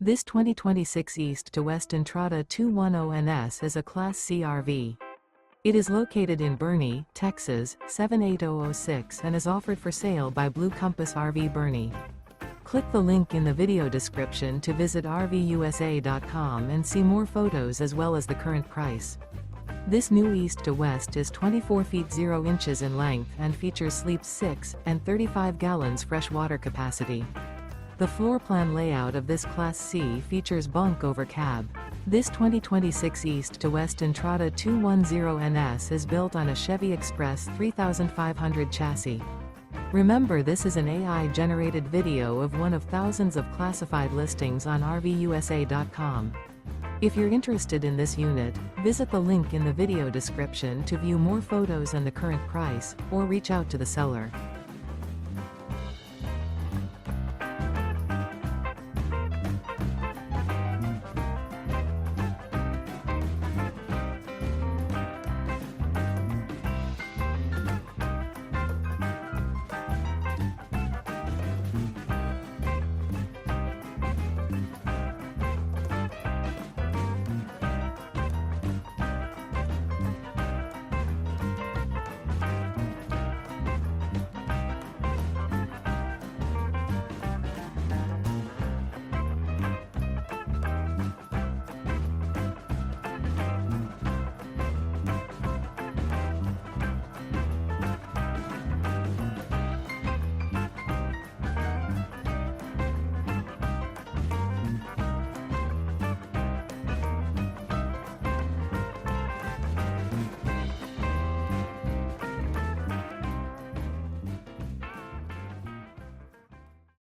This 2026 East to West Entrada 210NS is a Class C RV. It is located in Boerne, Texas, 78006 and is offered for sale by Blue Compass RV Boerne. Click the link in the video description to visit RVUSA.com and see more photos as well as the current price. This new East to West is 24 feet 0 inches in length and features sleeps 6 and 35 gallons fresh water capacity. The floor plan layout of this Class C features bunk over cab. This 2026 East to West Entrada 210NS is built on a Chevy Express 3500 chassis. Remember, this is an AI-generated video of one of thousands of classified listings on RVUSA.com. If you're interested in this unit, visit the link in the video description to view more photos and the current price, or reach out to the seller.